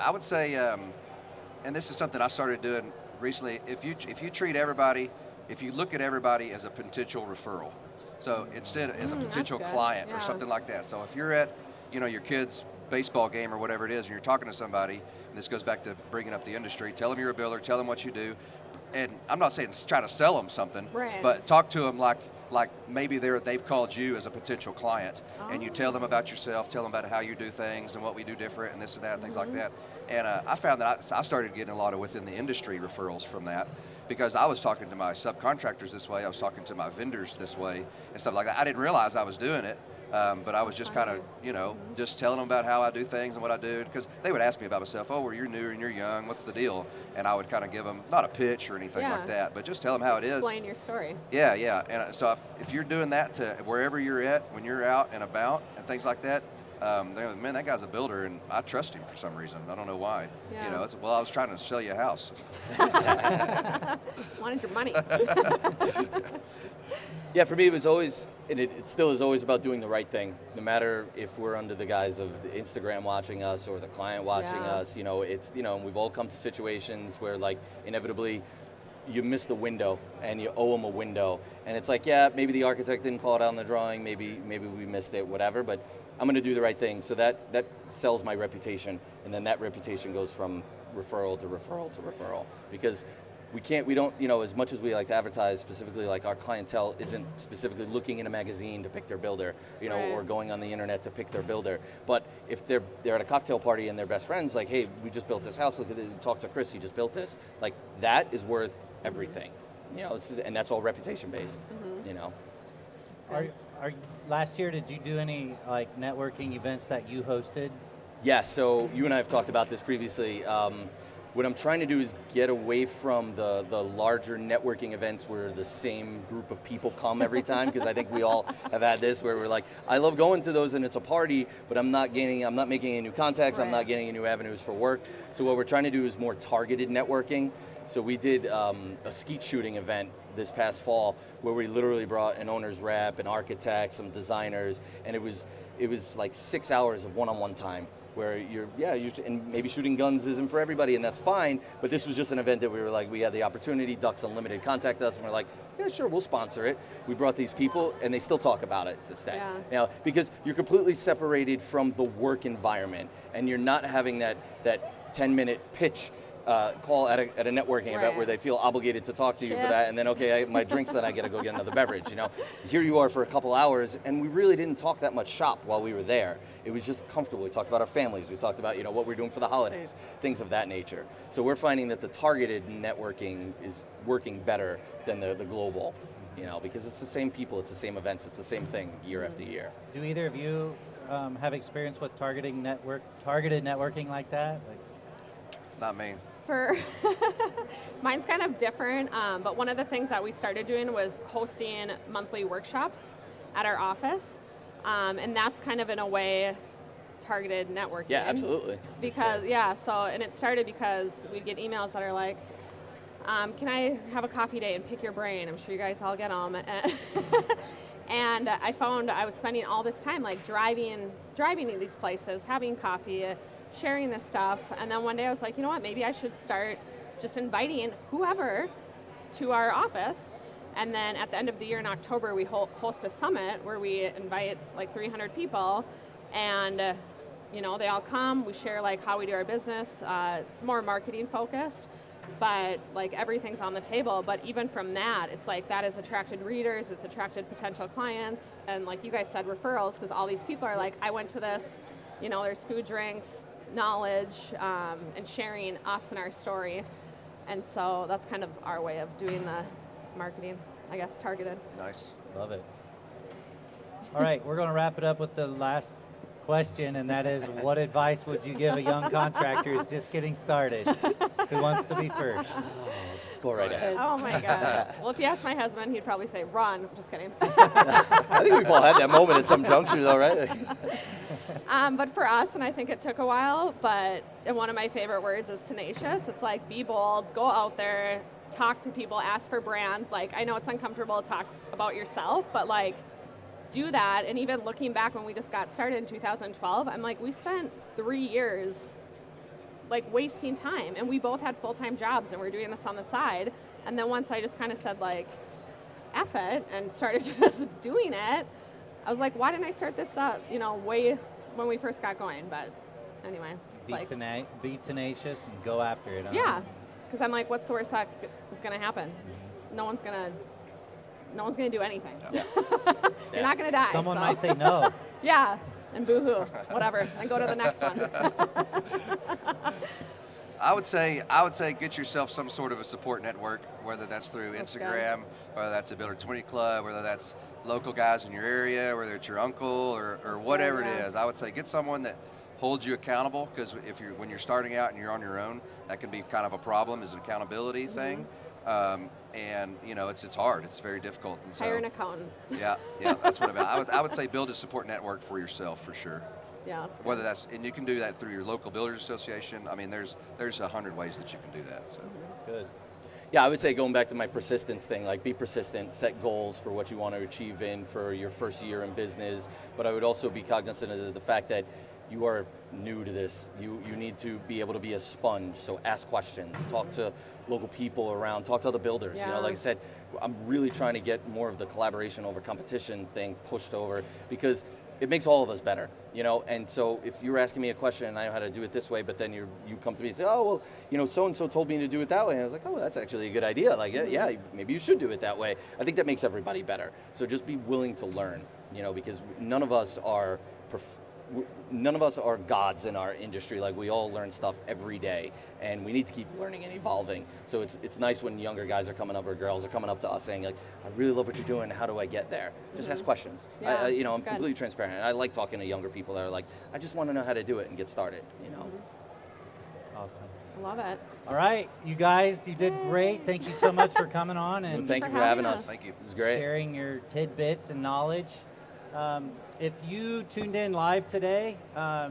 Speaker 3: and this is something I started doing recently. If you treat everybody, if you look at everybody as a potential referral, so instead as a potential
Speaker 2: that's good.
Speaker 3: client or
Speaker 2: Yeah.
Speaker 3: something like that. So if you're at, your kid's baseball game or whatever it is, and you're talking to somebody, and this goes back to bringing up the industry, tell them you're a builder, tell them what you do, and I'm not saying try to sell them something,
Speaker 2: Right.
Speaker 3: but talk to them like maybe they've called you as a potential client, and you tell them about yourself, tell them about how you do things and what we do different and this and that, things like that. And I found that I started getting a lot of within the industry referrals from that, because I was talking to my subcontractors this way, I was talking to my vendors this way and stuff like that. I didn't realize I was doing it, but I was just kind of, just telling them about how I do things and what I do, because they would ask me about myself, well, you're new and you're young, what's the deal? And I would kind of give them, not a pitch or anything like that, but just tell them how it is.
Speaker 2: Explain your story.
Speaker 3: Yeah. And so if you're doing that to wherever you're at, when you're out and about and things like that, they're like, man, that guy's a builder, and I trust him for some reason. I don't know why.
Speaker 2: Yeah.
Speaker 3: It's, well, I was trying to sell you a house.
Speaker 2: Wanted your money.
Speaker 4: Yeah, for me it was always, and it still is always about doing the right thing, no matter if we're under the guise of the Instagram watching us or the client watching us. It's, we've all come to situations where like inevitably you miss the window and you owe them a window, and it's like, yeah, maybe the architect didn't call it out on the drawing, maybe we missed it, whatever, but I'm going to do the right thing. So that sells my reputation, and then that reputation goes from referral to referral to referral, because we don't, as much as we like to advertise, specifically like our clientele isn't specifically looking in a magazine to pick their builder,
Speaker 2: Right.
Speaker 4: or going on the internet to pick their builder. But if they're at a cocktail party and their best friends, like, hey, we just built this house, look at it, talk to Chris, he just built this. Like, that is worth everything. And that's all reputation based,
Speaker 1: Are last year, did you do any like networking events that you hosted?
Speaker 4: Yeah, so you and I have talked about this previously. What I'm trying to do is get away from the larger networking events where the same group of people come every time, because I think we all have had this where we're like, I love going to those and it's a party, but I'm not making any new contacts, I'm not getting any new avenues for work. So what we're trying to do is more targeted networking. So we did a skeet shooting event this past fall where we literally brought an owner's rep, an architect, some designers, and it was like 6 hours of one-on-one time where and maybe shooting guns isn't for everybody, and that's fine, but this was just an event that we were like, we had the opportunity, Ducks Unlimited contact us, and we're like, yeah, sure, we'll sponsor it. We brought these people, and they still talk about it to this day.
Speaker 2: Yeah.
Speaker 4: Because you're completely separated from the work environment, and you're not having that 10-minute pitch call at a networking event where they feel obligated to talk to you for that, and then, okay, my drink's done, I gotta go get another beverage, Here you are for a couple hours, and we really didn't talk that much shop while we were there. It was just comfortable. We talked about our families, we talked about, what we're doing for the holidays, things of that nature. So we're finding that the targeted networking is working better than the global, because it's the same people, it's the same events, it's the same thing year after year.
Speaker 1: Do either of you have experience with targeted networking like that?
Speaker 3: Not me.
Speaker 2: Mine's kind of different, but one of the things that we started doing was hosting monthly workshops at our office, and that's kind of in a way targeted networking.
Speaker 4: Yeah, absolutely.
Speaker 2: Because and it started because we'd get emails that are like, can I have a coffee day and pick your brain? I'm sure you guys all get them. And I found I was spending all this time like driving to these places, having coffee, sharing this stuff, and then one day I was like, you know what, maybe I should start just inviting whoever to our office. And then at the end of the year in October, we host a summit where we invite like 300 people, and they all come, we share like how we do our business. It's more marketing focused, but like everything's on the table. But even from that, it's like that has attracted readers, it's attracted potential clients, and like you guys said, referrals, because all these people are like, I went to this, you know, there's food, drinks, knowledge, and sharing us and our story. And so that's kind of our way of doing the marketing, I guess, targeted.
Speaker 3: Nice.
Speaker 1: Love it. All right, we're going to wrap it up with the last question, and that is, what advice would you give a young contractor who's just getting started, who wants to be first?
Speaker 4: Go right ahead.
Speaker 2: Oh my God. Well, if you ask my husband, he'd probably say, run. Just kidding.
Speaker 4: I think we've all had that moment at some juncture, though, right?
Speaker 2: But for us, and I think it took a while, and one of my favorite words is tenacious. It's like, be bold, go out there, talk to people, ask for brands. Like, I know it's uncomfortable to talk about yourself, but like, do that. And even looking back when we just got started in 2012, I'm like, we spent 3 years like wasting time, and we both had full-time jobs and we're doing this on the side. And then once I just kind of said like, F it, and started just doing it, I was like, why didn't I start this you know, way when we first got going? But anyway, it's
Speaker 1: Be tenacious and go after it. Huh?
Speaker 2: Yeah, because I'm like, what's the worst that is going to happen? No one's gonna do anything.
Speaker 3: Yeah.
Speaker 2: You're not gonna die.
Speaker 1: Someone
Speaker 2: so.
Speaker 1: might say no.
Speaker 2: Yeah, and boo-hoo, whatever, and go to the next one.
Speaker 3: I would say get yourself some sort of a support network, whether that's through Instagram, whether that's a Builder 20 Club, whether that's local guys in your area, whether it's your uncle or whatever it is. I would say get someone that holds you accountable, because when you're starting out and you're on your own, that can be kind of a problem, is an accountability thing. And you know, it's hard. It's very difficult. And so,
Speaker 2: Hire an accountant.
Speaker 3: Yeah, that's what I would say build a support network for yourself for sure.
Speaker 2: Yeah, that's good.
Speaker 3: Whether that's, and you can do that through your local builders association. I mean, there's 100 ways that you can do that. So
Speaker 1: That's good.
Speaker 4: Yeah, I would say going back to my persistence thing, like be persistent, set goals for what you want to achieve for your first year in business. But I would also be cognizant of the fact that you are new to this. You need to be able to be a sponge. So ask questions, talk to local people around, talk to other builders.
Speaker 2: Yeah.
Speaker 4: You know, like I said, I'm really trying to get more of the collaboration over competition thing pushed over, because it makes all of us better, you know. And so if you're asking me a question and I know how to do it this way, but then you come to me and say, oh, well, you know, so-and-so told me to do it that way. And I was like, oh, that's actually a good idea. Like, yeah, maybe you should do it that way. I think that makes everybody better. So just be willing to learn, you know, because none of us are gods in our industry. Like, we all learn stuff every day, and we need to keep learning and evolving. So it's nice when younger guys are coming up, or girls are coming up to us saying, like, I really love what you're doing. How do I get there? Just ask questions.
Speaker 2: Yeah,
Speaker 4: You know, I'm
Speaker 2: that's good.
Speaker 4: completely transparent. I like talking to younger people that are like, I just want to know how to do it and get started, you know.
Speaker 1: Awesome.
Speaker 2: I love it.
Speaker 1: All right, you guys, you did great. Thank you so much for coming on
Speaker 4: Well,
Speaker 1: and
Speaker 4: thank you
Speaker 2: for
Speaker 4: for having
Speaker 2: having
Speaker 4: us.
Speaker 2: us.
Speaker 3: Thank you.
Speaker 4: It was great.
Speaker 1: sharing your tidbits and knowledge. If you tuned in live today,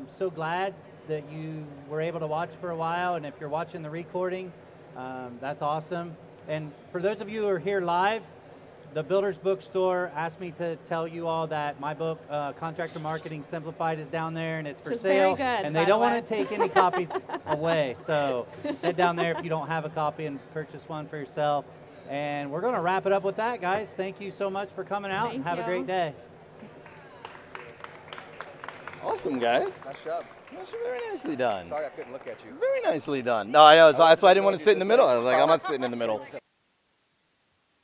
Speaker 1: so glad that you were able to watch for a while. And if you're watching the recording, that's awesome. And for those of you who are here live, the Builders Bookstore asked me to tell you all that my book, Contractor Marketing Simplified, is down there, and it's for
Speaker 2: Which is
Speaker 1: sale.
Speaker 2: very good,
Speaker 1: and
Speaker 2: by
Speaker 1: they
Speaker 2: the
Speaker 1: don't
Speaker 2: way.
Speaker 1: want to take any copies away. So head down there if you don't have a copy and purchase one for yourself. And we're going to wrap it up with that, guys. Thank you so much for coming out, and
Speaker 2: Thank
Speaker 1: have a
Speaker 2: you.
Speaker 1: great day.
Speaker 4: Awesome, guys.
Speaker 3: Nice job.
Speaker 4: That's very nicely done.
Speaker 3: Sorry I couldn't look at you.
Speaker 4: Very nicely done. No, I know. That's why I didn't want to sit in the middle. I was like, I'm not sitting in the middle.